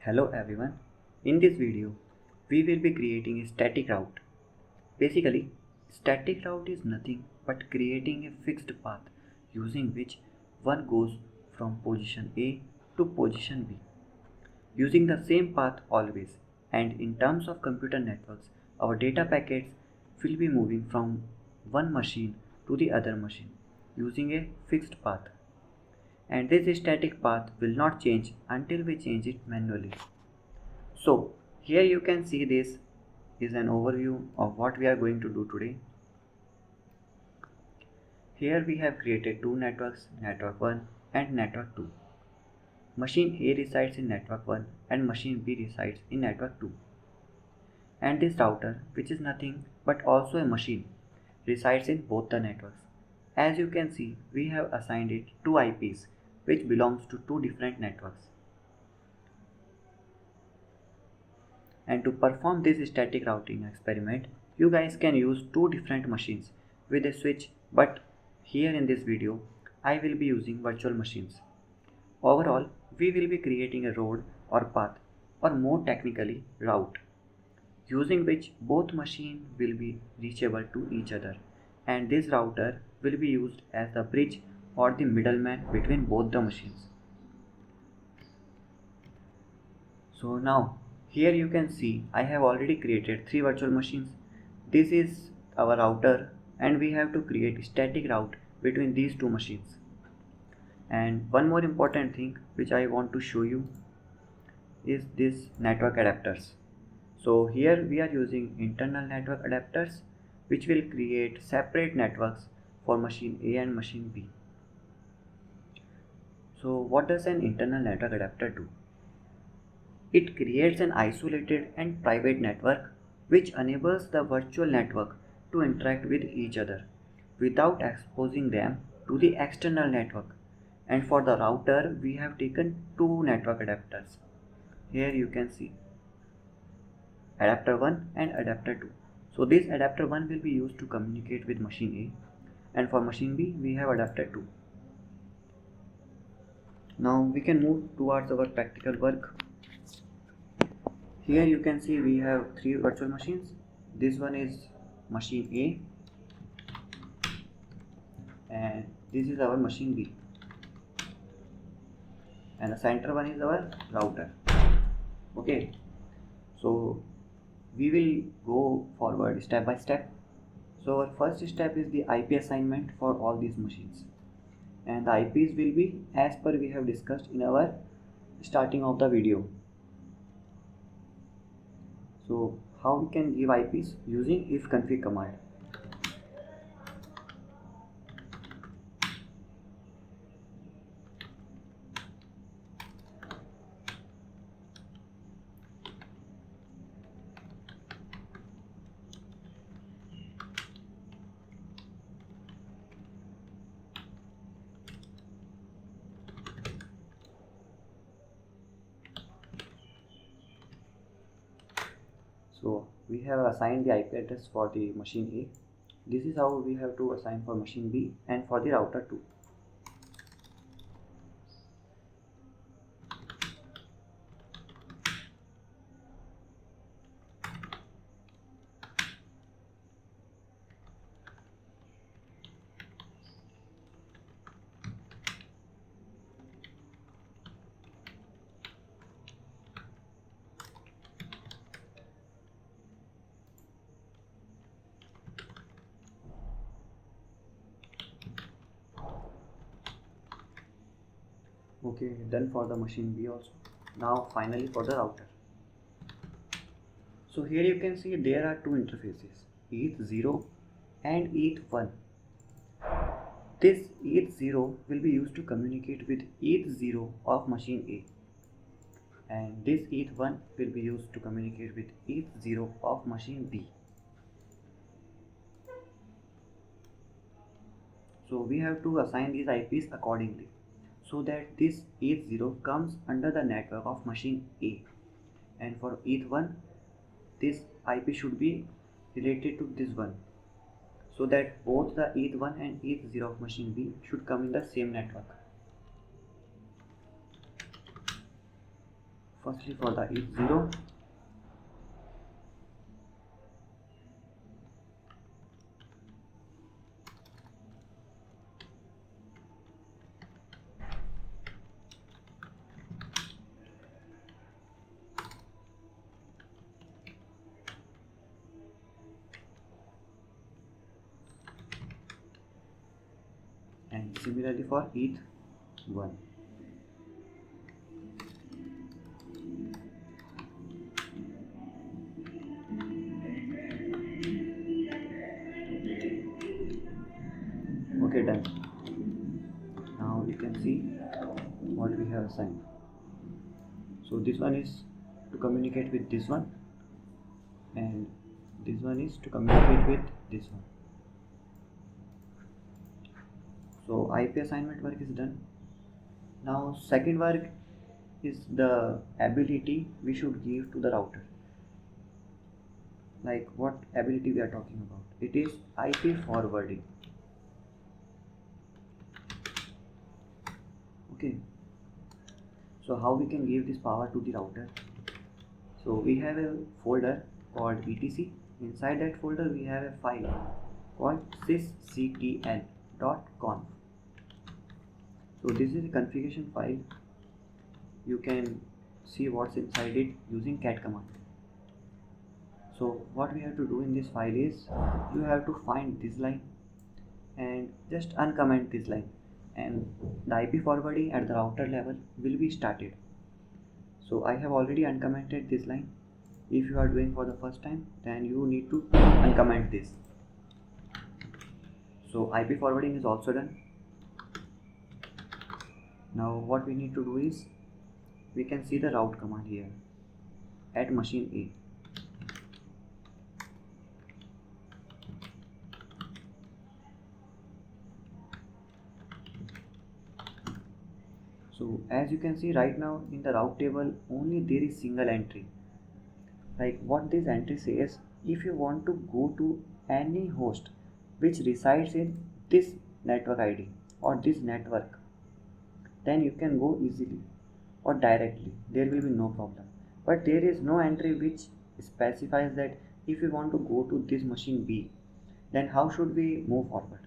Hello everyone. In this video, we will be creating a static route. Basically, static route is nothing but creating a fixed path using which one goes from position A to position B using the same path always. And in terms of computer networks, our data packets will be moving from one machine to the other machine using a fixed path. And this static path will not change until we change it manually. So here you can see this is an overview of what we are going to do today. Here we have created two networks, network 1 and network 2. Machine A resides in network 1 and machine B resides in network 2. And this router, which is nothing but also a machine, resides in both the networks. As you can see, we have assigned it two IPs which belongs to two different networks. And to perform this static routing experiment, you guys can use two different machines with a switch, but here in this video, I will be using virtual machines. Overall, we will be creating a road or path, or more technically, route, using which both machines will be reachable to each other. And this router will be used as the bridge or the middleman between both the machines. So now here you can see I have already created three virtual machines. This is our router and we have to create a static route between these two machines. And one more important thing which I want to show you is this network adapters. So here we are using internal network adapters which will create separate networks for machine A and machine B. So what does an internal network adapter do? It creates an isolated and private network which enables the virtual network to interact with each other without exposing them to the external network. And for the router, we have taken two network adapters. Here you can see adapter 1 and adapter 2. So this adapter 1 will be used to communicate with machine A, and for machine B we have adapter 2. Now we can move towards our practical work. Here you can see we have three virtual machines. This one is machine A and this is our machine B, and the center one is our router. Okay, so we will go forward step by step. So our first step is the IP assignment for all these machines, and the IPs will be as per we have discussed in our starting of the video. So how we can give IPs using ifconfig command. So we have assigned the IP address for the machine A. This is how we have to assign for machine B and for the router 2. Okay, done for the machine B also. Now finally for the router. So here you can see there are two interfaces, ETH0 and ETH1. This ETH0 will be used to communicate with ETH0 of machine A, and this ETH1 will be used to communicate with ETH0 of machine B. So we have to assign these IPs accordingly, so that this ETH0 comes under the network of machine A, and for ETH1 this IP should be related to this one, so that both the ETH1 and ETH0 of machine B should come in the same network. Firstly for the if 0, and similarly for if 1. Okay, done. Now you can see what we have assigned. So this one is to communicate with this one, and this one is to communicate with this one. So IP assignment work is done. Now second work is the ability we should give to the router. Like what ability we are talking about? It is IP forwarding. Okay. So how we can give this power to the router? So we have a folder called etc. Inside that folder we have a file called sysctl.conf. So this is a configuration file. You can see what's inside it using cat command. So what we have to do in this file is you have to find this line and just uncomment this line, and the IP forwarding at the router level will be started. So I have already uncommented this line. If you are doing for the first time, then you need to uncomment this. So IP forwarding is also done. Now what we need to do is we can see the route command here at machine A. So as you can see right now in the route table only there is single entry. Like what this entry says, if you want to go to any host which resides in this network ID or this network, then you can go easily or directly, there will be no problem. But there is no entry which specifies that if you want to go to this machine B, then how should we move forward?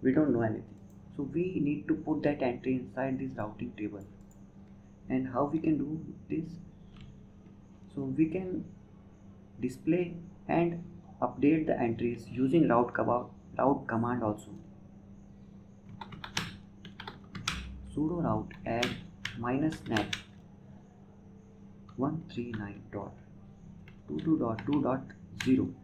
We don't know anything. So we need to put that entry inside this routing table. And how we can do this? So we can display and update the entries using route command also. Sudo route add -net 139.22.2.0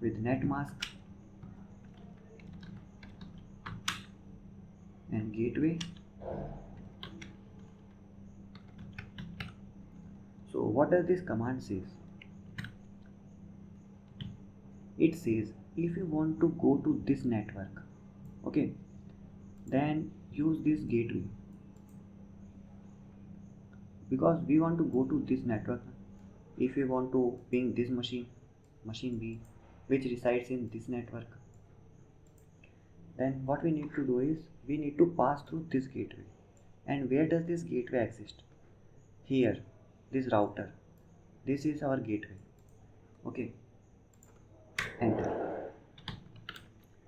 with net mask and gateway. So what does this command says? It says if you want to go to this network, okay, then use this gateway, because we want to go to this network. If we want to ping this machine B, which resides in this network, then what we need to do is we need to pass through this gateway. And where does this gateway exist? Here, this router. This is our gateway. Okay, enter.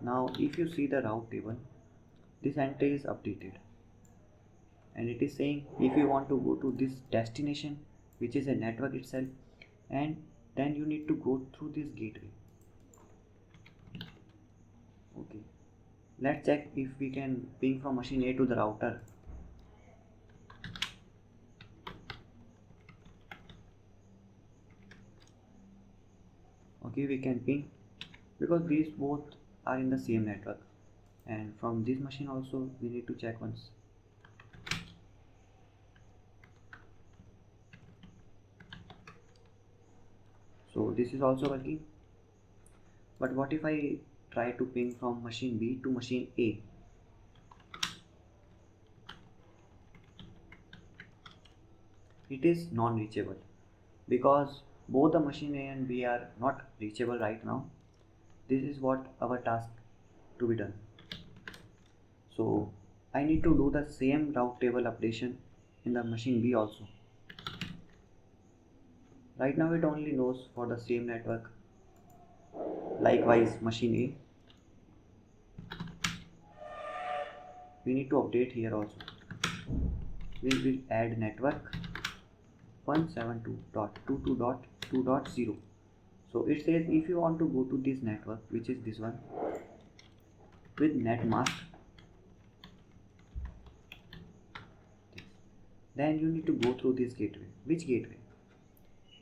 Now if you see the route table, this entry is updated and it is saying if you want to go to this destination, which is a network itself, and then you need to go through this gateway. Okay, let's check if we can ping from machine A to the router. Okay, we can ping because these both are in the same network, and from this machine also we need to check once. So this is also working. But what if I try to ping from machine B to machine A? It is non-reachable because both the machine A and B are not reachable right now. This is what our task to be done. So I need to do the same route table updation in the machine B also. Right now it only knows for the same network. Likewise machine A, we need to update here also. We will add network 172.22.2.0. so it says if you want to go to this network, which is this one, with net mask, then you need to go through this gateway. Which gateway?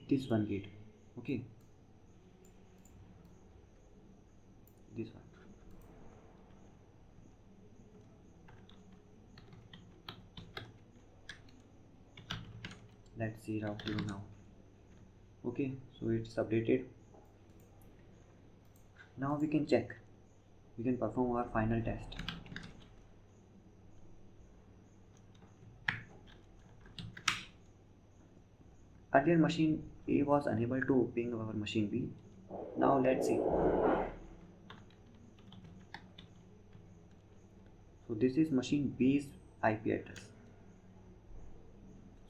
This one gateway. Okay, this one. Let's see route 0 now. Okay, so it's updated. Now we can check, we can perform our final test. Earlier machine A was unable to ping our machine B. Now let's see. So this is machine B's IP address.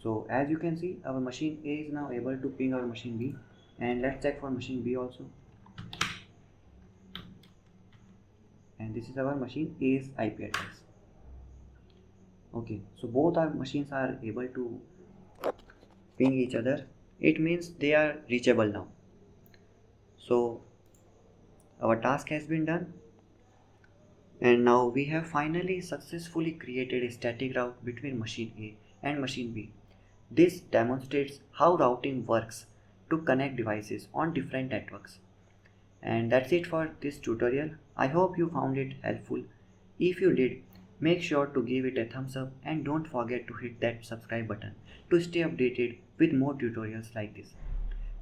So as you can see, our machine A is now able to ping our machine B, and let's check for machine B also. And this is our machine A's IP address. Okay, so both our machines are able to ping each other. It means they are reachable now. So our task has been done, and now we have finally successfully created a static route between machine A and machine B. This demonstrates how routing works to connect devices on different networks. And that's it for this tutorial. I hope you found it helpful. If you did, make sure to give it a thumbs up and don't forget to hit that subscribe button to stay updated with more tutorials like this.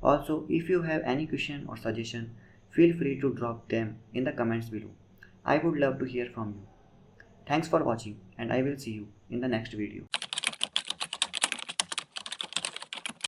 Also, if you have any question or suggestion, feel free to drop them in the comments below. I would love to hear from you. Thanks for watching, and I will see you in the next video.